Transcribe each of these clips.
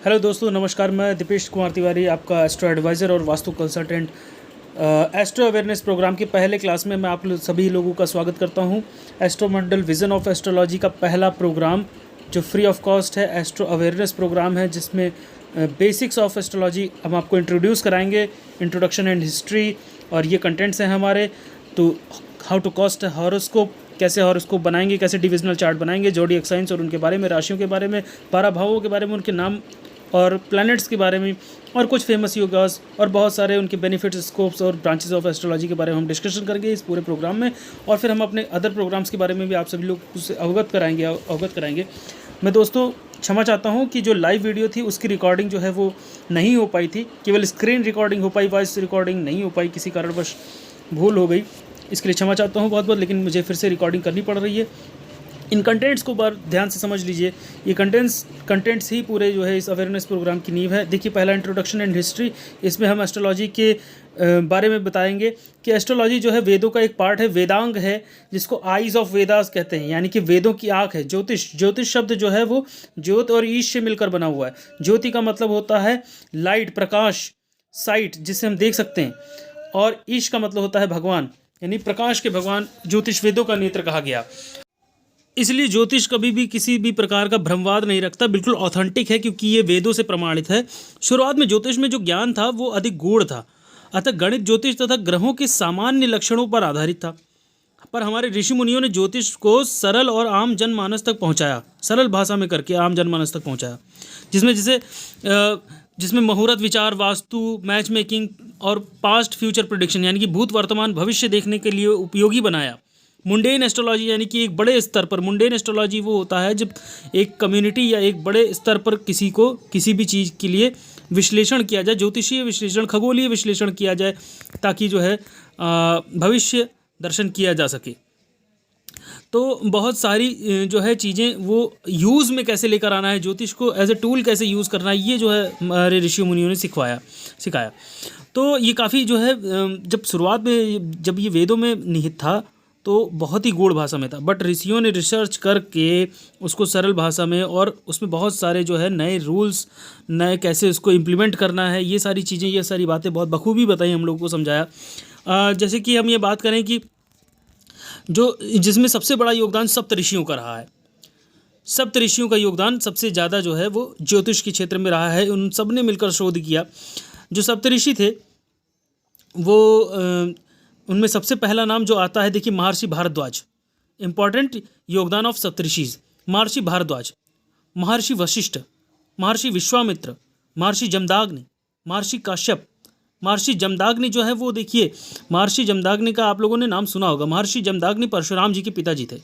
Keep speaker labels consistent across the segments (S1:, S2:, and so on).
S1: Hello दोस्तों, नमस्कार। मैं दीपेश कुमार तिवारी, आपका एस्ट्रो एडवाइज़र और vastu consultant. Astro awareness programme के पहले क्लास में मैं आप सभी लोगों का स्वागत करता हूं। Astro Mandal vision of astrology का पहला प्रोग्राम जो फ्री ऑफ कॉस्ट है, एस्ट्रो अवेयरनेस प्रोग्राम है, जिसमें बेसिक्स ऑफ एस्ट्रोलॉजी हम आपको इंट्रोड्यूस कराएंगे, इंट्रोडक्शन एंड हिस्ट्री, और ये कंटेंट्स हैं हमारे। तो हाउ टू कॉस्ट हॉरोस्कोप, कैसे हॉरोस्कोप बनाएंगे, कैसे डिविजनल चार्ट बनाएंगे, जोडिएक साइंस और उनके बारे में, राशियों के बारे में, 12 भावों के बारे में, उनके नाम और प्लैनेट्स के बारे में, और कुछ फेमस योगास और बहुत सारे उनके बेनिफिट्स, स्कोप्स और ब्रांचेस ऑफ एस्ट्रोलॉजी के बारे में हम डिस्कशन करेंगे इस पूरे प्रोग्राम में। और फिर हम अपने अदर प्रोग्राम्स के बारे में भी आप सभी लोग उससे अवगत कराएंगे। मैं दोस्तों क्षमा चाहता हूं कि जो लाइव वीडियो थी उसकी रिकॉर्डिंग जो है वो नहीं हो पाई थी, केवल स्क्रीन रिकॉर्डिंग हो पाई, वॉइस रिकॉर्डिंग नहीं हो पाई, किसी कारणवश भूल हो गई। इसके लिए क्षमा चाहता हूँ बहुत बहुत, लेकिन मुझे फिर से रिकॉर्डिंग करनी पड़ रही है। इन कंटेंट्स को बार ध्यान से समझ लीजिए, ये कंटेंट्स ही पूरे जो है इस अवेयरनेस प्रोग्राम की नींव है। देखिए, पहला इंट्रोडक्शन एंड हिस्ट्री, इसमें हम एस्ट्रोलॉजी के बारे में बताएंगे कि एस्ट्रोलॉजी जो है वेदों का एक पार्ट है, वेदांग है, जिसको आइज़ ऑफ वेदास कहते हैं, यानी कि वेदों की आँख है। ज्योतिष शब्द जो है वो ज्योत और ईश से मिलकर बना हुआ है। ज्योति का मतलब होता है लाइट, प्रकाश, साइट, जिसे हम देख सकते हैं, और ईश का मतलब होता है भगवान, यानी प्रकाश के भगवान। ज्योतिष वेदों का नेत्र कहा गया। इसलिए ज्योतिष कभी भी किसी भी प्रकार का भ्रमवाद नहीं रखता, बिल्कुल ऑथेंटिक है, क्योंकि ये वेदों से प्रमाणित है। शुरुआत में ज्योतिष में जो ज्ञान था वो अधिक गूढ़ था, अतः गणित, ज्योतिष तथा ग्रहों के सामान्य लक्षणों पर आधारित था। पर हमारे ऋषि मुनियों ने ज्योतिष को सरल और आम जनमानस तक पहुंचाया, सरल भाषा में करके आम जनमानस तक पहुंचाया, जिसमें मुहूर्त विचार, वास्तु, मैच मेकिंग और पास्ट फ्यूचर प्रेडिक्शन, यानी कि भूत वर्तमान भविष्य देखने के लिए उपयोगी बनाया। मुंडेन एस्ट्रोलॉजी, यानी कि एक बड़े स्तर पर, मुंडेन एस्ट्रोलॉजी वो होता है जब एक कम्युनिटी या एक बड़े स्तर पर किसी भी चीज़ के लिए विश्लेषण किया जाए, ज्योतिषीय विश्लेषण, खगोलीय विश्लेषण किया जाए, ताकि जो है भविष्य दर्शन किया जा सके। तो बहुत सारी जो है चीज़ें वो यूज़ में कैसे लेकर आना है, ज्योतिष को एज ए टूल कैसे यूज़ करना है, ये जो है हमारे ऋषि मुनियों ने सिखाया। तो ये काफ़ी जो है, जब शुरुआत में जब ये वेदों में निहित था तो बहुत ही गूढ़ भाषा में था, बट ऋषियों ने रिसर्च करके उसको सरल भाषा में, और उसमें बहुत सारे जो है नए रूल्स, नए कैसे उसको इम्प्लीमेंट करना है, ये सारी चीज़ें, ये सारी बातें बहुत बखूबी बताई, हम लोगों को समझाया। जैसे कि हम ये बात करें कि जिसमें सबसे बड़ा योगदान सप्तऋषियों का रहा है। सप्तऋषियों का योगदान सबसे ज़्यादा जो है वो ज्योतिष के क्षेत्र में रहा है। उन सब ने मिलकर शोध किया। जो सप्तऋषि थे वो उनमें सबसे पहला नाम जो आता है, देखिए, महर्षि भारद्वाज। इंपॉर्टेंट योगदान ऑफ सप्तऋषिज: महर्षि भारद्वाज, महर्षि वशिष्ठ, महर्षि विश्वामित्र, महर्षि जमदाग्नि, महर्षि काश्यप। महर्षि जमदाग्नि जो है वो, देखिए, महर्षि जमदाग्नि का आप लोगों ने नाम सुना होगा। महर्षि जमदाग्नि परशुराम जी के पिताजी थे,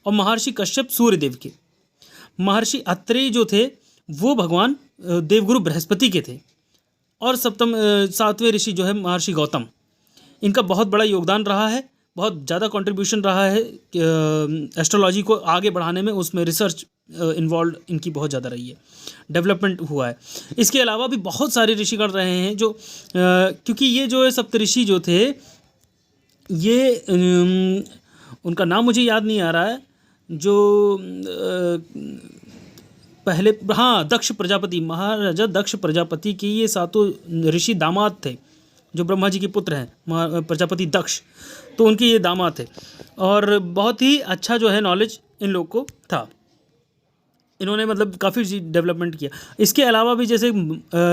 S1: और महर्षि कश्यप सूर्यदेव के। महर्षि अत्रेय जो थे वो भगवान देवगुरु बृहस्पति के थे, और सातवें ऋषि जो है महर्षि गौतम। इनका बहुत बड़ा योगदान रहा है, बहुत ज़्यादा कंट्रीब्यूशन रहा है एस्ट्रोलॉजी को आगे बढ़ाने में। उसमें रिसर्च इन्वॉल्व इनकी बहुत ज़्यादा रही है, डेवलपमेंट हुआ है। इसके अलावा भी बहुत सारे ऋषिगण रहे हैं जो क्योंकि ये जो है सप्तऋषि जो थे, ये उनका नाम मुझे याद नहीं आ रहा है, जो पहले, हाँ, दक्ष प्रजापति, महाराजा दक्ष प्रजापति की ये सातों ऋषि दामाद थे, जो ब्रह्मा जी के पुत्र हैं, प्रजापति दक्ष, तो उनके ये दामाद थे। और बहुत ही अच्छा जो है नॉलेज इन लोग को था, इन्होंने मतलब काफ़ी डेवलपमेंट किया। इसके अलावा भी जैसे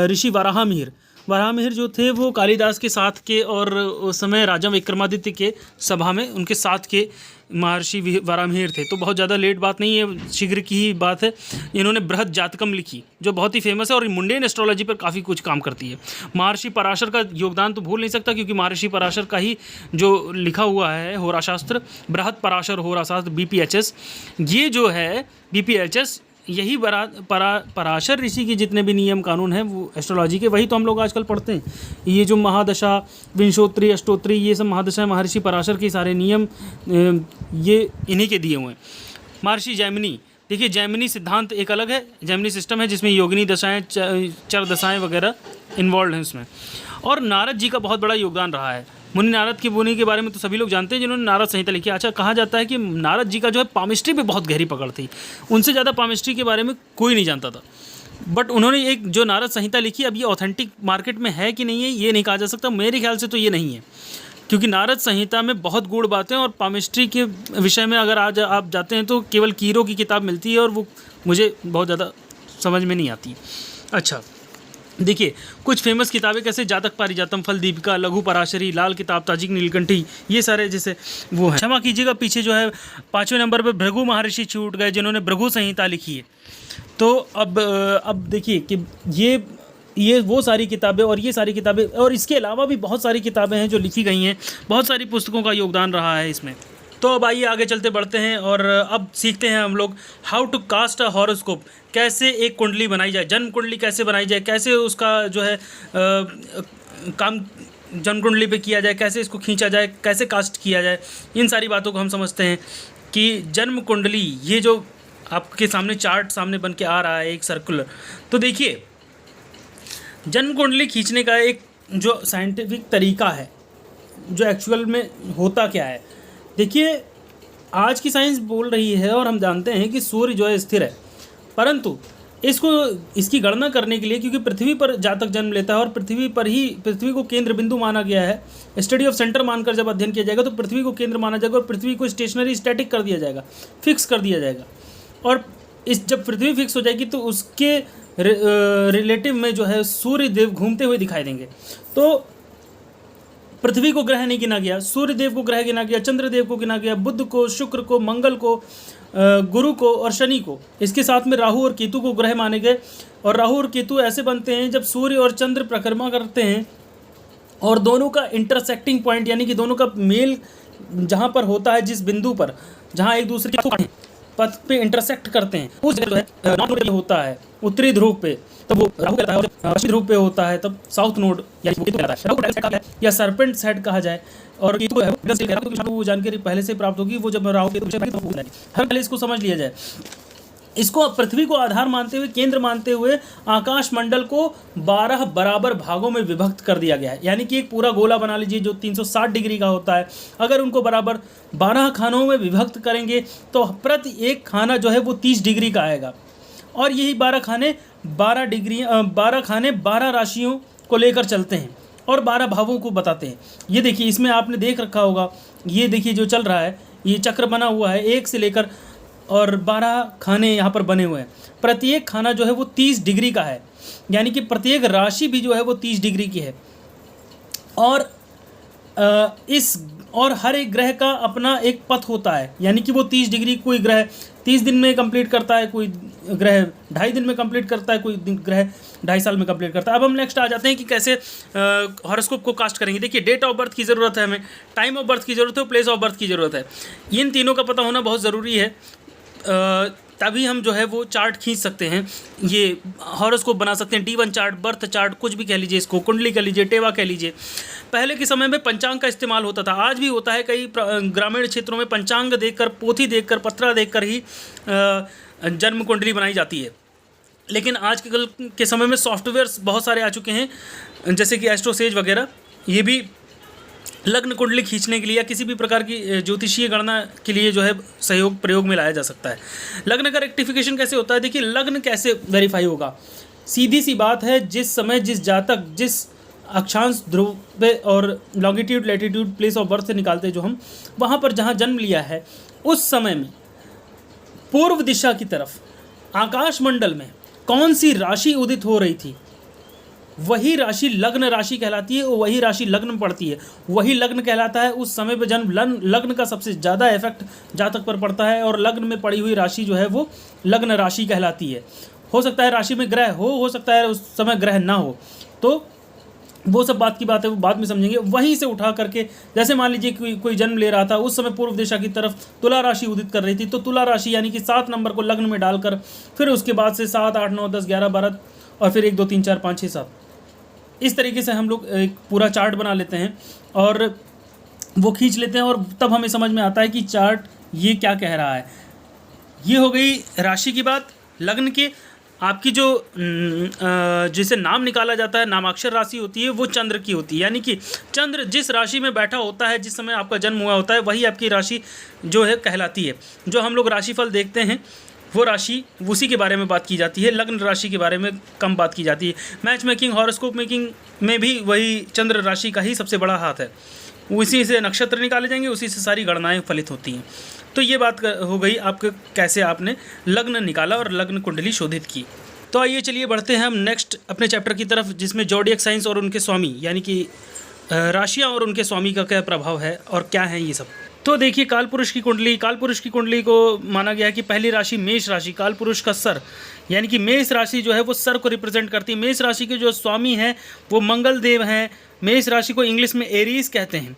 S1: ऋषि वराहमिहिर जो थे वो कालिदास के साथ के, और उस समय राजा विक्रमादित्य के सभा में उनके साथ के महर्षि वराहमिहिर थे। तो बहुत ज़्यादा लेट बात नहीं है, शीघ्र की ही बात है। इन्होंने बृहद जातकम लिखी, जो बहुत ही फेमस है और मुंडेन एस्ट्रोलॉजी पर काफ़ी कुछ काम करती है। महर्षि पराशर का योगदान तो भूल नहीं सकता, क्योंकि महर्षि पराशर का ही जो लिखा हुआ है होराशास्त्र, बृहद पराशर होराशास्त्र, BPHS, ये जो है BPHS, यही पराशर ऋषि के जितने भी नियम कानून हैं वो एस्ट्रोलॉजी के, वही तो हम लोग आजकल पढ़ते हैं। ये जो महादशा, विंशोत्री, अष्टोत्री, ये सब महादशा महर्षि पराशर के सारे नियम ये इन्हीं के दिए हुए हैं। महर्षि जैमिनी, देखिए, जैमिनी सिद्धांत एक अलग है, जैमिनी सिस्टम है जिसमें योगिनी दशाएं, चर दशाएं वगैरह इन्वॉल्व हैं उसमें। और नारद जी का बहुत बड़ा योगदान रहा है। मुनि नारद की मुनि के बारे में तो सभी लोग जानते हैं, जिन्होंने नारद संहिता लिखी। अच्छा, कहा जाता है कि नारद जी का जो है पामिस्ट्री पे बहुत गहरी पकड़ थी, उनसे ज़्यादा पामिस्ट्री के बारे में कोई नहीं जानता था। बट उन्होंने एक जो नारद संहिता लिखी, अब ये ऑथेंटिक मार्केट में है कि नहीं है ये नहीं कहा जा सकता, मेरे ख्याल से तो ये नहीं है, क्योंकि नारद संहिता में बहुत गूढ़ बातें, और पामिस्ट्री के विषय में अगर आज आप जाते हैं तो केवल कीरो की किताब मिलती है, और वो मुझे बहुत ज़्यादा समझ में नहीं आती। अच्छा देखिए, कुछ फेमस किताबें कैसे जातक पारिजातम, फल दीपिका, लघु पराशरी, लाल किताब, ताजिक नीलकंठी, ये सारे जैसे वो हैं। क्षमा कीजिएगा, पीछे जो है 5वें नंबर पे भृगु महर्षि छूट गए, जिन्होंने भृगु संहिता लिखी है। तो अब देखिए कि ये वो सारी किताबें, और ये सारी किताबें, और इसके अलावा भी बहुत सारी किताबें हैं जो लिखी गई हैं, बहुत सारी पुस्तकों का योगदान रहा है इसमें। तो अब आइए आगे चलते बढ़ते हैं, और अब सीखते हैं हम लोग how to cast a horoscope, कैसे एक कुंडली बनाई जाए, जन्म कुंडली कैसे बनाई जाए, कैसे उसका जो है काम जन्म कुंडली पे किया जाए, कैसे इसको खींचा जाए, कैसे कास्ट किया जाए, इन सारी बातों को हम समझते हैं कि जन्म कुंडली, ये जो आपके सामने चार्ट सामने बन के आ रहा है एक सर्कुलर, तो देखिए जन्म कुंडली खींचने का एक जो साइंटिफिक तरीका है, जो एक्चुअल में होता क्या है। देखिए आज की साइंस बोल रही है, और हम जानते हैं कि सूर्य जो है स्थिर है, परंतु इसकी गणना करने के लिए, क्योंकि पृथ्वी पर जातक जन्म लेता है और पृथ्वी को केंद्र बिंदु माना गया है, स्टडी ऑफ सेंटर मानकर जब अध्ययन किया जाएगा तो पृथ्वी को केंद्र माना जाएगा, और पृथ्वी को स्टेशनरी स्टैटिक कर दिया जाएगा, फिक्स कर दिया जाएगा। और जब पृथ्वी फिक्स हो जाएगी तो उसके रिलेटिव में जो है सूर्य देव घूमते हुए दिखाई देंगे। तो पृथ्वी को ग्रह नहीं गिना गया, सूर्य देव को ग्रह गिना गया, चंद्रदेव को गिना गया, बुध को, शुक्र को, मंगल को, गुरु को और शनि को, इसके साथ में राहु और केतु को ग्रह माने गए। और राहु और केतु ऐसे बनते हैं जब सूर्य और चंद्र परिक्रमा करते हैं, और दोनों का इंटरसेक्टिंग पॉइंट, यानी कि दोनों का मेल जहाँ पर होता है, जिस बिंदु पर जहाँ एक दूसरे के पथ पे इंटरसेक्ट करते हैं, उस जगह जो है नॉर्थ नोड होता है उत्तरी ध्रुव पे, तब वो राहु कहलाता है, और पश्चिमी ध्रुव पे होता है तब साउथ नोड यानी केतु कहलाता है। राहु को टाइगर हेड या सर्पेंट हेड कहा जाए, और केतु को है वो जानकारी पहले से प्राप्त होगी, वो जब राहु केतु हर पहले इसको समझ लिया जाए। इसको पृथ्वी को आधार मानते हुए, केंद्र मानते हुए आकाश मंडल को 12 बराबर भागों में विभक्त कर दिया गया है, यानी कि एक पूरा गोला बना लीजिए जो 360 डिग्री का होता है। अगर उनको बराबर 12 खानों में विभक्त करेंगे तो प्रति एक खाना जो है वो 30 डिग्री का आएगा, और यही 12 खाने 12 राशियों को लेकर चलते हैं और 12 भावों को बताते हैं। ये देखिए, इसमें आपने देख रखा होगा, ये देखिए जो चल रहा है, ये चक्र बना हुआ है 1 से लेकर, और 12 खाने यहाँ पर बने हुए हैं। प्रत्येक खाना जो है वो 30 डिग्री का है, यानी कि प्रत्येक राशि भी जो है वो 30 डिग्री की है। और हर एक ग्रह का अपना एक पथ होता है, यानी कि वो 30 डिग्री, कोई ग्रह 30 दिन में कंप्लीट करता है, कोई ग्रह 2.5 दिन में कंप्लीट करता है, कोई ग्रह 2.5 साल में कंप्लीट करता है। अब हम नेक्स्ट आ जाते हैं कि कैसे हॉरोस्कोप को कास्ट करेंगे। देखिए, डेट ऑफ बर्थ की ज़रूरत है हमें, टाइम ऑफ बर्थ की ज़रूरत है, प्लेस ऑफ बर्थ की ज़रूरत है। इन तीनों का पता होना बहुत ज़रूरी है, तभी हम जो है वो चार्ट खींच सकते हैं, ये हॉरोस्कोप बना सकते हैं। D1 चार्ट, बर्थ चार्ट, कुछ भी कह लीजिए, इसको कुंडली कह लीजिए, टेवा कह लीजिए। पहले के समय में पंचांग का इस्तेमाल होता था, आज भी होता है। कई ग्रामीण क्षेत्रों में पंचांग देखकर, पोथी देखकर, पत्रा देखकर ही जन्म कुंडली बनाई जाती है। लेकिन आज के समय में सॉफ्टवेयर्स बहुत सारे आ चुके हैं, जैसे कि एस्ट्रोसेज वगैरह, ये भी लग्न कुंडली खींचने के लिए या किसी भी प्रकार की ज्योतिषीय गणना के लिए जो है प्रयोग में लाया जा सकता है। लग्न का रेक्टिफिकेशन कैसे होता है? देखिए, लग्न कैसे वेरीफाई होगा? सीधी सी बात है, जिस समय जिस जातक जिस अक्षांश ध्रुव पे और longitude latitude place of birth से निकालते जो हम, वहाँ पर जहाँ जन्म लिया है उस समय में पूर्व दिशा की तरफ आकाश मंडल में कौन सी राशि उदित हो रही थी, वही राशि लग्न राशि कहलाती है, और वही राशि लग्न में पड़ती है, वही लग्न कहलाता है। उस समय पे जन्म लग्न का सबसे ज़्यादा इफेक्ट जातक पर पड़ता है, और लग्न में पड़ी हुई राशि जो है वो लग्न राशि कहलाती है। हो सकता है राशि में ग्रह हो सकता है उस समय ग्रह ना हो, तो वो सब बात की बात है, वो बाद में समझेंगे। वहीं से उठा करके, जैसे मान लीजिए कोई जन्म ले रहा था, उस समय पूर्व दिशा की तरफ तुला राशि उदित कर रही थी, तो तुला राशि यानी कि 7 नंबर को लग्न में डालकर फिर उसके बाद से 7, 8, 9, 10, 11, 12 और फिर 1, 2, 3, 4, 5, 6, 7 इस तरीके से हम लोग एक पूरा चार्ट बना लेते हैं और वो खींच लेते हैं, और तब हमें समझ में आता है कि चार्ट ये क्या कह रहा है। ये हो गई राशि की बात। लग्न के आपकी जो जिसे नाम निकाला जाता है, नामाक्षर राशि होती है, वो चंद्र की होती है, यानी कि चंद्र जिस राशि में बैठा होता है, जिस समय आपका जन्म हुआ होता है, वही आपकी राशि जो है कहलाती है। जो हम लोग राशिफल देखते हैं वो राशि उसी के बारे में बात की जाती है, लग्न राशि के बारे में कम बात की जाती है। मैच मेकिंग, हॉरोस्कोप मेकिंग में भी वही चंद्र राशि का ही सबसे बड़ा हाथ है, उसी से नक्षत्र निकाले जाएंगे, उसी से सारी गणनाएं फलित होती हैं। तो ये बात हो गई आपके कैसे आपने लग्न निकाला और लग्न कुंडली शोधित की। तो आइए चलिए बढ़ते हैं हम नेक्स्ट अपने चैप्टर की तरफ, जिसमें ज़ोडिएक साइंस और उनके स्वामी यानी कि राशियाँ और उनके स्वामी का क्या प्रभाव है और क्या है ये सब। तो देखिए काल पुरुष की कुंडली को माना गया है कि पहली राशि मेष राशि, काल पुरुष का सर यानी कि मेष राशि जो है वो सर को रिप्रेजेंट करती है। मेष राशि के जो स्वामी हैं वो मंगल देव हैं। मेष राशि को इंग्लिश में एरीज कहते हैं।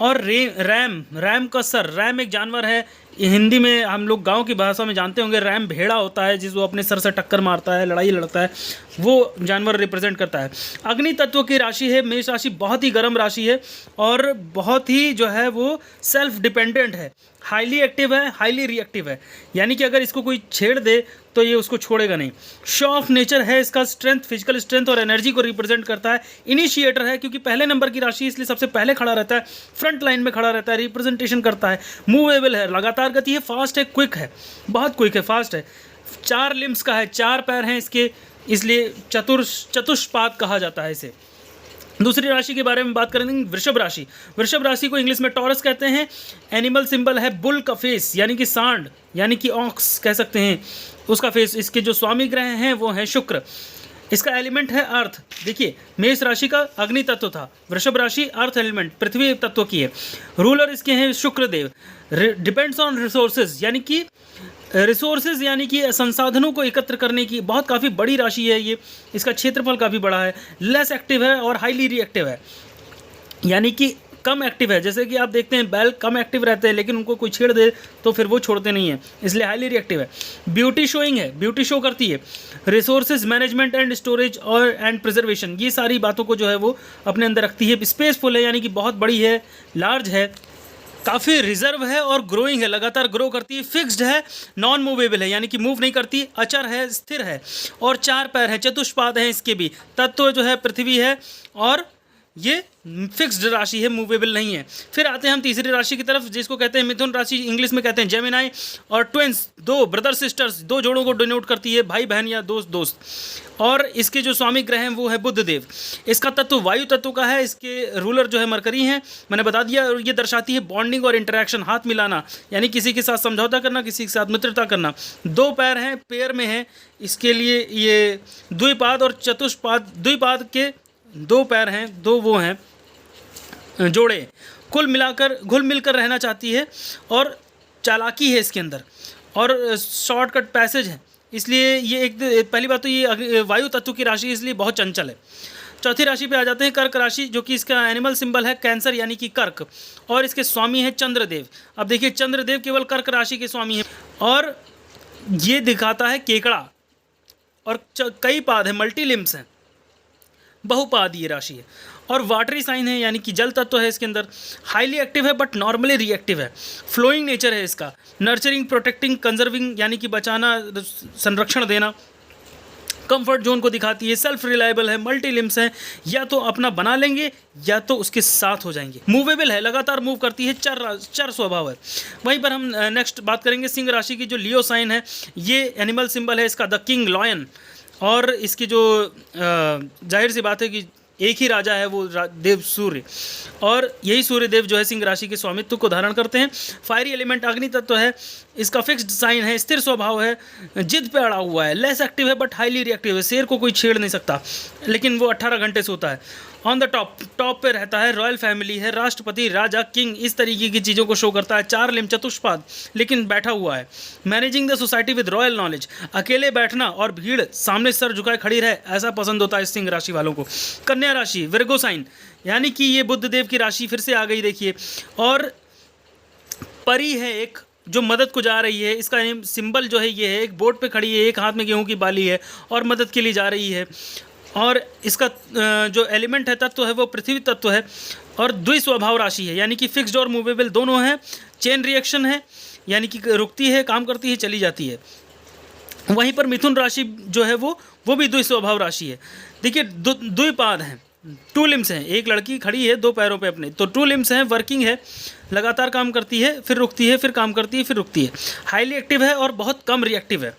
S1: और रैम का सर, रैम एक जानवर है, हिंदी में हम लोग गांव की भाषा में जानते होंगे, रैम भेड़ा होता है जिस वो अपने सर से टक्कर मारता है, लड़ाई लड़ता है, वो जानवर रिप्रेजेंट करता है। अग्नि तत्व की राशि है मेष राशि, बहुत ही गर्म राशि है और बहुत ही जो है वो सेल्फ डिपेंडेंट है, हाईली एक्टिव है, हाईली रिएक्टिव है, यानी कि अगर इसको कोई छेड़ दे तो ये उसको छोड़ेगा नहीं। शो ऑफ नेचर है इसका, स्ट्रेंथ, फिजिकल स्ट्रेंथ और एनर्जी को रिप्रेजेंट करता है। इनिशिएटर है क्योंकि पहले नंबर की राशि इसलिए सबसे पहले खड़ा रहता है, फ्रंट लाइन में खड़ा रहता है, रिप्रेजेंटेशन करता है। मूवेबल है, लगातार गति है, फास्ट है, क्विक है, बहुत क्विक है, फास्ट है। 4 लिम्स का है, 4 पैर हैं इसके, इसलिए चतुष्पाद कहा जाता है इसे। दूसरी राशि के बारे में बात करेंगे, वृषभ राशि। वृषभ राशि को इंग्लिश में टॉरस कहते हैं। एनिमल सिंबल है बुल का फेस यानी कि सांड यानी कि ऑक्स कह सकते हैं उसका फेस। इसके जो स्वामी ग्रह हैं वो हैं शुक्र। इसका एलिमेंट है अर्थ। देखिए मेष राशि का अग्नि तत्व था, वृषभ राशि अर्थ एलिमेंट पृथ्वी तत्व की है। रूलर इसके हैं शुक्र देव। डिपेंड्स ऑन रिसोर्सेज यानी कि यानी कि संसाधनों को एकत्र करने की बहुत काफ़ी बड़ी राशि है ये। इसका क्षेत्रफल काफ़ी बड़ा है। लेस एक्टिव है और हाईली रिएक्टिव है, यानी कि कम एक्टिव है। जैसे कि आप देखते हैं बैल कम एक्टिव रहते हैं लेकिन उनको कोई छेड़ दे तो फिर वो छोड़ते नहीं हैं, इसलिए हाईली रिएक्टिव है। ब्यूटी शोइंग है, ब्यूटी शो करती है। रिसोर्सेज मैनेजमेंट एंड स्टोरेज और एंड प्रिजर्वेशन, ये सारी बातों को जो है वो अपने अंदर रखती है। स्पेसफुल है यानी कि बहुत बड़ी है, लार्ज है, काफ़ी रिजर्व है और ग्रोइंग है, लगातार ग्रो करती है। फिक्स्ड है, नॉन मूवेबल है यानी कि मूव नहीं करती, अचर है, स्थिर है और 4 पैर है, चतुष्पाद है इसके भी। तत्व जो है पृथ्वी है और ये फिक्स्ड राशि है, मूवेबल नहीं है। फिर आते हैं हम तीसरी राशि की तरफ जिसको कहते हैं मिथुन राशि, इंग्लिश में कहते हैं जेमिनाई। और ट्विंस, 2 ब्रदर सिस्टर्स, 2 जोड़ों को डिनोट करती है, भाई बहन या दोस्त। और इसके जो स्वामी ग्रह हैं वो है बुध देव। इसका तत्व वायु तत्व का है, इसके रूलर जो है मरकरी हैं, मैंने बता दिया। और ये दर्शाती है बॉन्डिंग और इंटरेक्शन, हाथ मिलाना यानी किसी के साथ समझौता करना, किसी के साथ मित्रता करना। 2 पैर हैं, पेयर में है, इसके लिए ये द्विपाद और चतुष्पाद, द्विपाद के 2 पैर हैं, 2 वो हैं जोड़े। कुल मिलाकर घुल मिलकर रहना चाहती है और चालाकी है इसके अंदर और शॉर्टकट पैसेज है, इसलिए ये एक पहली बात तो ये वायु तत्व की राशि इसलिए बहुत चंचल है। चौथी राशि पे आ जाते हैं, कर्क राशि, जो कि इसका एनिमल सिंबल है कैंसर यानी कि कर्क और इसके स्वामी है चंद्रदेव। अब देखिए चंद्रदेव केवल कर्क राशि के स्वामी हैं और ये दिखाता है केकड़ा और कई पाद है, मल्टी लिम्स हैं, बहुपाद ये राशि है। और वाटरी साइन है यानी कि जल तत्व है इसके अंदर। हाईली एक्टिव है बट नॉर्मली रिएक्टिव है। फ्लोइंग नेचर है इसका। नर्चरिंग, प्रोटेक्टिंग, कंजर्विंग यानी कि बचाना, संरक्षण देना। कंफर्ट जोन को दिखाती है। सेल्फ रिलायबल है, मल्टी लिम्स है, या तो अपना बना लेंगे या तो उसके साथ हो जाएंगे। मूवेबल है, लगातार मूव करती है, चर स्वभाव है। वहीं पर हम नेक्स्ट बात करेंगे सिंह राशि की, जो लियो साइन है। ये एनिमल सिंबल है इसका द किंग लॉयन और इसकी जो जाहिर सी बात है कि एक ही राजा है वो देव सूर्य, और यही सूर्य देव जो है सिंह राशि के स्वामित्व को धारण करते हैं। फायरी एलिमेंट अग्नि तत्व है, इसका फिक्स्ड साइन है, स्थिर स्वभाव है, जिद पे अड़ा हुआ है, लेस एक्टिव है बट हाईली रिएक्टिव है। शेर को कोई छेड़ नहीं सकता लेकिन वो 18 घंटे सोता है। ऑन द टॉप पे रहता है, रॉयल फैमिली है, राष्ट्रपति, राजा, किंग, इस तरीके की चीज़ों को शो करता है। 4 लिम्ब, चतुष्पाद, लेकिन बैठा हुआ है। Managing the society with royal knowledge, अकेले बैठना और भीड़ सामने सर झुकाए खड़ी रहे ऐसा पसंद होता है सिंह राशि वालों को। कन्या राशि, विर्गो साइन, यानी कि ये बुध देव की राशि फिर से आ गई देखिए। और परी है एक जो मदद को जा रही है, इसका सिंबल जो है ये है, एक बोट पे खड़ी है, एक हाथ में गेहूं की बाली है और मदद के लिए जा रही है। और इसका जो एलिमेंट है, तत्व है, वो पृथ्वी तत्व है और द्विस्वभाव राशि है, यानी कि फिक्स्ड और मूवेबल दोनों हैं। चेन रिएक्शन है, यानी कि रुकती है, काम करती है, चली जाती है। वहीं पर मिथुन राशि जो है वो भी द्विस्वभाव राशि है। देखिए द्विपाद हैं, टू लिम्स हैं, एक लड़की खड़ी है 2 पैरों पे अपने, तो टू लिम्स हैं, वर्किंग है, लगातार काम करती है, फिर रुकती है, फिर काम करती है, फिर रुकती है, हाईली एक्टिव है और बहुत कम रिएक्टिव है,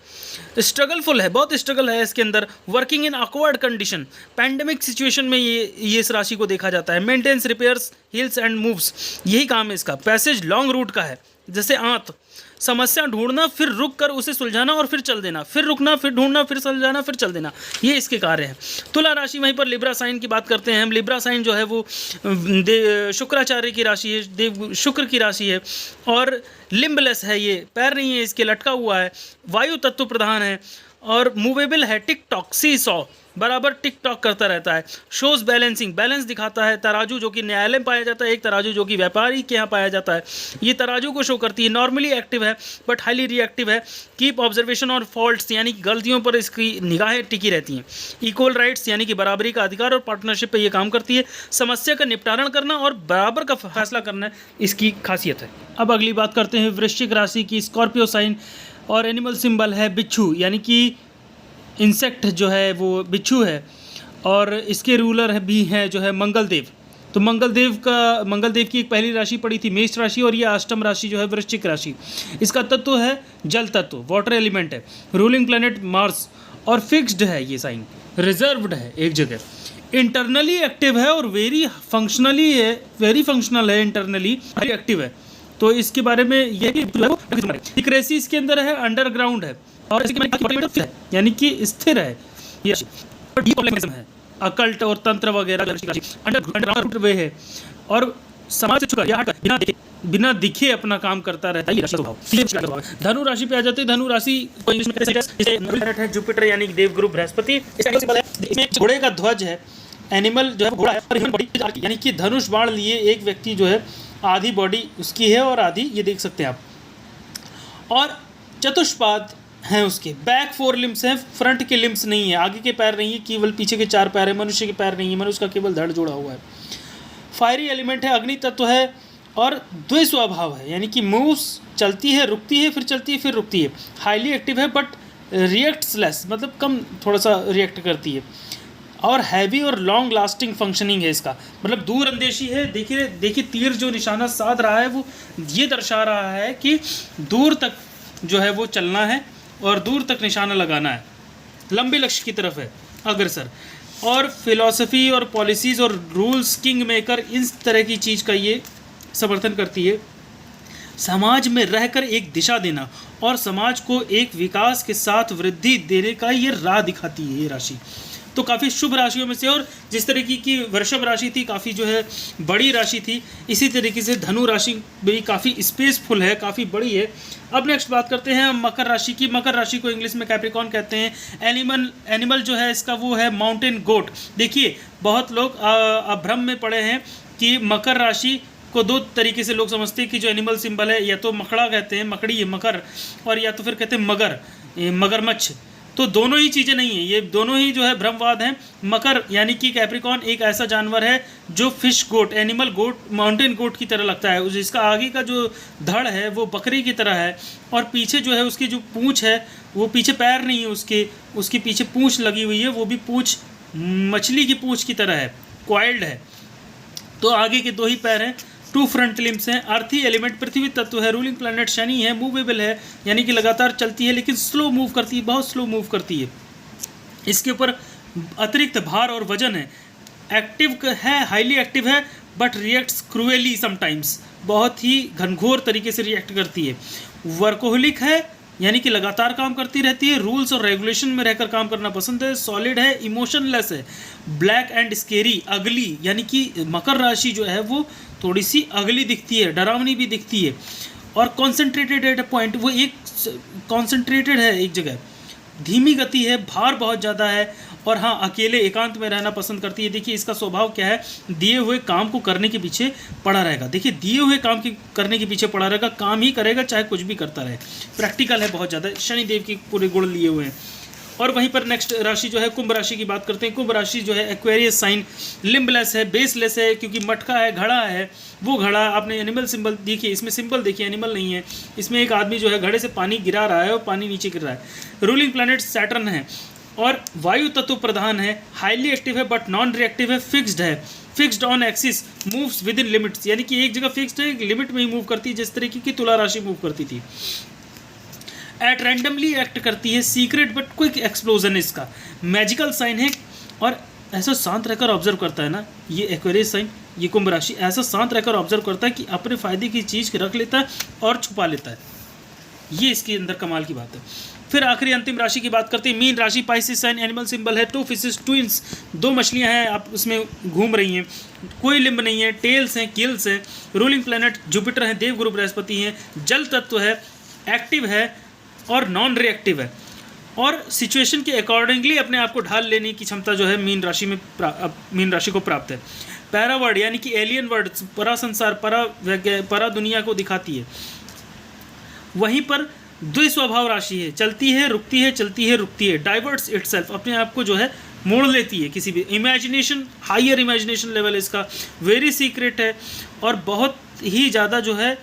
S1: स्ट्रगलफुल है, बहुत स्ट्रगल है इसके अंदर, working in awkward condition, pandemic situation में ये इस राशि को देखा जाता है, maintenance, repairs, heals and moves, यही काम है इसका, पैसेज लॉन्ग रूट का है, जैसे आंत, समस्या ढूंढना, फिर रुक कर उसे सुलझाना और फिर चल देना, फिर रुकना, फिर ढूंढना, फिर सुलझाना, फिर चल देना, ये इसके कार्य हैं। तुला राशि, वहीं पर लिब्रा साइन की बात करते हैं हम। लिब्रा साइन जो है वो शुक्राचार्य की राशि है, देव शुक्र की राशि है और लिम्बलेस है, ये पैर नहीं है इसके, लटका हुआ है, वायु तत्व प्रधान है और मूवेबल है, टिक टॉक सी सॉ, बराबर टिक टॉक करता रहता है, शोज बैलेंसिंग, बैलेंस दिखाता है, तराजू जो कि न्यायालय में पाया जाता है, एक तराजू जो कि व्यापारी के यहाँ पाया जाता है, ये तराजू को शो करती है, नॉर्मली एक्टिव है बट हाईली रिएक्टिव है, कीप ऑब्जर्वेशन और फॉल्ट्स यानी कि गलतियों पर इसकी निगाहें टिकी रहती हैं, इक्वल राइट्स यानी कि बराबरी का अधिकार और पार्टनरशिप पर यह काम करती है, समस्या का निपटारण करना और बराबर का फैसला करना इसकी खासियत है। अब अगली बात करते हैं वृश्चिक राशि की, स्कॉर्पियो साइन और एनिमल सिंबल है बिच्छू, यानी कि इंसेक्ट जो है वो बिच्छू है और इसके रूलर भी हैं जो है मंगल देव। तो मंगल देव की एक पहली राशि पड़ी थी मेष राशि और ये अष्टम राशि जो है वृश्चिक राशि। इसका तत्व है जल तत्व, वाटर एलिमेंट है, रूलिंग प्लैनेट मार्स और फिक्स्ड है, ये साइन रिजर्व्ड है एक जगह, इंटरनली एक्टिव है और वेरी फंक्शनल है, इंटरनली वेरी एक्टिव है। तो इसके बारे में ये क्रेसी इसके अंदर है, अंडरग्राउंड है और है, यानी कि स्थिर है, ये है, अकल्ट और तंत्र वगैरह अंडरग्राउंड वे है और समाज से छुपकर बिना दिखे अपना काम करता रहता है, ये स्वभाव। धनु राशि पे आ जाते हैं। धनु राशि को इंग्लिश में है जुपिटर यानी देवगुरु बृहस्पति, इसमें घोड़े का ध्वज है, एनिमल जो है घोड़ा है और ह्यूमन बॉडी, यानी कि धनुष बाण लिए एक व्यक्ति जो है आधी बॉडी उसकी है और आधी ये देख सकते हैं आप, और चतुष्पाद हैं उसके, बैक 4 लिम्स हैं, फ्रंट के लिम्स नहीं है, आगे के पैर नहीं है, केवल पीछे के 4 पैर है, मनुष्य के पैर नहीं है, मनुष्य का केवल धड़ जुड़ा हुआ है, फायरी एलिमेंट है, अग्नि तत्व है और द्वै स्वभाव है, यानी कि मूव्स, चलती है, रुकती है, फिर चलती है, फिर रुकती है, हाईली एक्टिव है बट रिएक्ट्स लेस, मतलब कम थोड़ा सा रिएक्ट करती है, और हैवी और लॉन्ग लास्टिंग फंक्शनिंग है इसका, मतलब दूर अंदेशी है। देखिए तीर जो निशाना साध रहा है वो ये दर्शा रहा है कि दूर तक जो है वो चलना है और दूर तक निशाना लगाना है, लंबे लक्ष्य की तरफ है अग्रसर, और फिलॉसफी और पॉलिसीज़ और रूल्स, किंग मेकर, इस तरह की चीज़ का ये समर्थन करती है। समाज में रहकर एक दिशा देना और समाज को एक विकास के साथ वृद्धि देने का ये राह दिखाती है ये राशि। तो काफ़ी शुभ राशियों में से, और जिस तरीके की वृषभ राशि थी काफ़ी जो है बड़ी राशि थी, इसी तरीके से धनु राशि भी काफ़ी स्पेसफुल है, काफ़ी बड़ी है। अब नेक्स्ट बात करते हैं मकर राशि की। मकर राशि को इंग्लिश में कैप्रिकॉर्न कहते हैं। एनिमल जो है इसका वो है माउंटेन गोट। देखिए बहुत लोग अभ्रम में पड़े हैं कि मकर राशि को 2 तरीके से लोग समझते हैं कि जो एनिमल सिंबल है या तो मकड़ा कहते हैं, मकड़ी है मकर, और या तो फिर कहते हैं मगर, मगरमच्छ। तो दोनों ही चीज़ें नहीं है, ये दोनों ही जो है भ्रमवाद हैं। मकर यानी कि कैप्रिकॉर्न एक ऐसा जानवर है जो फिश गोट, एनिमल गोट, माउंटेन गोट की तरह लगता है, जिसका आगे का जो धड़ है वो बकरी की तरह है और पीछे जो है उसकी जो पूँछ है वो पीछे पैर नहीं है, उसकी पीछे पूँछ लगी हुई है, वो भी पूँछ मछली की पूँछ की तरह है, क्वाइल्ड है। तो आगे के 2 ही पैर हैं, 2 फ्रंट लिम्स हैं। अर्थी एलिमेंट पृथ्वी तत्व है, रूलिंग प्लैनेट शनि है, मूवेबल है यानी कि लगातार चलती है लेकिन स्लो मूव करती है, बहुत स्लो मूव करती है। इसके ऊपर अतिरिक्त भार और वजन है। एक्टिव है, हाईली एक्टिव है बट रिएक्ट्स क्रूएली समटाइम्स, बहुत ही घनघोर तरीके से रिएक्ट करती है। वर्कोहलिक है यानी कि लगातार काम करती रहती है, रूल्स और रेगुलेशन में रहकर काम करना पसंद है। सॉलिड है, इमोशनलेस है। ब्लैक एंड स्केरी, अगली, यानी कि मकर राशि जो है वो थोड़ी सी अगली दिखती है, डरावनी भी दिखती है। और कॉन्सेंट्रेटेड एट अ पॉइंट, वो एक कॉन्सेंट्रेटेड है एक जगह, धीमी गति है, भार बहुत ज़्यादा है, और हाँ अकेले एकांत में रहना पसंद करती है। देखिए इसका स्वभाव क्या है, दिए हुए काम को करने के पीछे पड़ा रहेगा। देखिए दिए हुए काम की करने के पीछे पड़ा रहेगा, काम ही करेगा चाहे कुछ भी करता रहे। प्रैक्टिकल है बहुत ज़्यादा, शनिदेव की पूरे गुण लिए हुए हैं। और वहीं पर नेक्स्ट राशि जो है कुंभ राशि की बात करते हैं। कुंभ राशि जो है एक्वेरियस साइन, लिम्बलेस है, बेसलेस है क्योंकि मटका है, घड़ा है। वो घड़ा आपने एनिमल सिंबल देखिए, इसमें सिंबल देखिए, एनिमल नहीं है। इसमें एक आदमी जो है घड़े से पानी गिरा रहा है और पानी नीचे गिर रहा है। रूलिंग प्लैनेट सैटर्न है। और वायु तत्व प्रधान है, हाईली एक्टिव है बट नॉन रिएक्टिव है, फिक्स्ड है, fixed on axis, moves with in limits, यानी कि एक जगह फिक्स्ड है, एक लिमिट में ही मूव करती है, जिस तरीके की तुला राशि मूव करती थी। एट रैंडमली एक्ट करती है, सीक्रेट बट क्विक एक्सप्लोजन इसका, मैजिकल साइन है और ऐसा शांत रहकर ऑब्जर्व करता है ना, ये एक्वेरियस साइन, ये कुंभ राशि ऐसा शांत रहकर ऑब्जर्व करता है कि अपने फायदे की चीज़ रख लेता है और छुपा लेता है, ये इसके अंदर कमाल की बात है। फिर आखिरी अंतिम राशि की बात करते हैं, मीन राशि, पाइसेस साइन, एनिमल सिंबल है 2 फिशेस ट्विंस, 2 मछलियां हैं, आप उसमें घूम रही हैं, कोई लिम्ब नहीं है, टेल्स हैं, गिल्स हैं, रूलिंग प्लैनेट जुपिटर है, देवगुरु बृहस्पति हैं, जल तत्व है, एक्टिव है और नॉन रिएक्टिव है और सिचुएशन के अकॉर्डिंगली अपने आप को ढाल लेने की क्षमता जो है मीन राशि में मीन राशि को प्राप्त है। पैरा वर्ड यानी कि एलियन वर्ड, परा संसार, परा दुनिया को दिखाती है। वहीं पर द्विस्वभाव राशि है, चलती है रुकती है, चलती है रुकती है, डाइवर्ट्स इटसेल्फ, अपने आप को जो है मोड़ लेती है किसी भी, इमेजिनेशन, हायर इमेजिनेशन लेवल इसका, वेरी सीक्रेट है और बहुत ही ज़्यादा जो है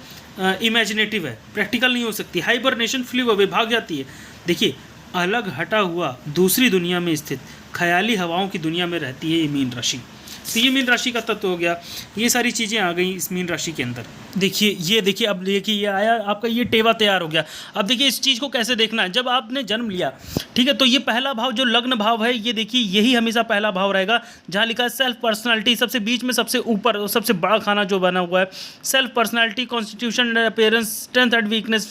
S1: इमेजिनेटिव है, प्रैक्टिकल नहीं हो सकती, हाइबरनेशन, फ्ली अवे, भाग जाती है। देखिए, अलग हटा हुआ दूसरी दुनिया में स्थित ख्याली हवाओं की दुनिया में रहती है ये मीन राशि। तो ये मीन राशि का तत्व हो गया, ये सारी चीज़ें आ गई इस मीन राशि के अंदर। देखिए ये देखिए, अब देखिए ये आया आपका, ये टेवा तैयार हो गया। अब देखिए इस चीज़ को कैसे देखना है, जब आपने जन्म लिया, ठीक है, तो ये पहला भाव जो लग्न भाव है, ये देखिए यही हमेशा पहला भाव रहेगा, जहाँ लिखा है सेल्फ पर्सनालिटी, सबसे बीच में सबसे ऊपर सबसे बड़ा खाना जो बना हुआ है, self personality, constitution, appearance, strength and weakness,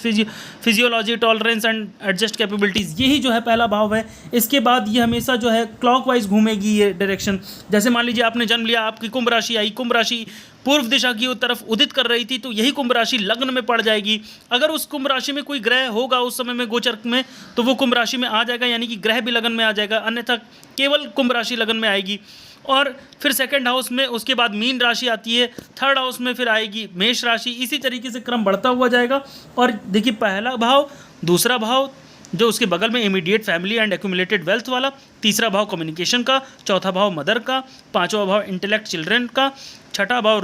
S1: physiology, tolerance and adjust capabilities, यही जो है पहला भाव है। इसके बाद ये हमेशा जो है क्लॉकवाइज घूमेगी ये डायरेक्शन। जैसे मान लीजिए आपने जन्म लिया, आपकी कुंभ राशि आई, कुंभ राशि पूर्व दिशा की तरफ उदित कर रही थी, तो यही कुंभ राशि लग्न में पड़ जाएगी। अगर उस कुंभ राशि में कोई ग्रह होगा उस समय में गोचर में, तो वो कुंभ राशि में आ जाएगा, यानी कि ग्रह भी लगन में आ जाएगा, अन्यथा केवल कुंभ राशि लगन में आएगी। और फिर सेकंड हाउस में उसके बाद मीन राशि आती है, थर्ड हाउस में फिर आएगी मेष राशि, इसी तरीके से क्रम बढ़ता हुआ जाएगा। और देखिए पहला भाव, दूसरा भाव जो उसके बगल में immediate family and accumulated wealth वाला, तीसरा भाव कम्युनिकेशन का, चौथा भाव मदर का, पांचवा भाव इंटेलेक्ट चिल्ड्रन का, छठा भाव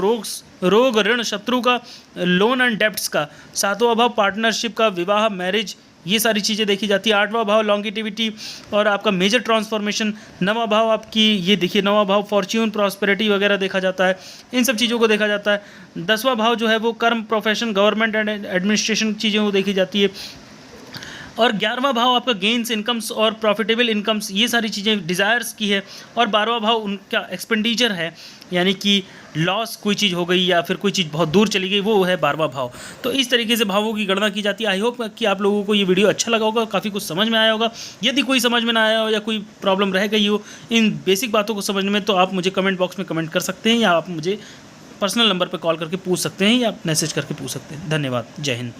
S1: रोग ऋण शत्रु का, लोन एंड डेब्ट्स का, सातवां भाव पार्टनरशिप का, विवाह मैरिज, ये सारी चीज़ें देखी जाती है। आठवां भाव लॉन्गिटिविटी और आपका मेजर ट्रांसफॉर्मेशन, नवां भाव आपकी ये देखिए नवां भाव फॉर्च्यून प्रॉस्पेरिटी वगैरह देखा जाता है, इन सब चीज़ों को देखा जाता है। 10वां भाव जो है वो कर्म, प्रोफेशन, गवर्नमेंट एंड एडमिनिस्ट्रेशन चीज़ें वो देखी जाती है। और 11वां भाव आपका गेंस, इनकम्स और प्रॉफिटेबल इनकम्स, ये सारी चीज़ें डिज़ायर्स की है। और 12वां भाव उनका एक्सपेंडिचर है, यानी कि लॉस कोई चीज़ हो गई या फिर कोई चीज़ बहुत दूर चली गई, वो है 12वां भाव। तो इस तरीके से भावों की गणना की जाती है। आई होप कि आप लोगों को ये वीडियो अच्छा लगा होगा, काफ़ी कुछ समझ में आया होगा। यदि कोई समझ में ना आया हो या कोई प्रॉब्लम रह गई हो इन बेसिक बातों को समझने में, तो आप मुझे कमेंट बॉक्स में कमेंट कर सकते हैं या आप मुझे पर्सनल नंबर पर कॉल करके पूछ सकते हैं या मैसेज करके पूछ सकते हैं। धन्यवाद। जय हिंद।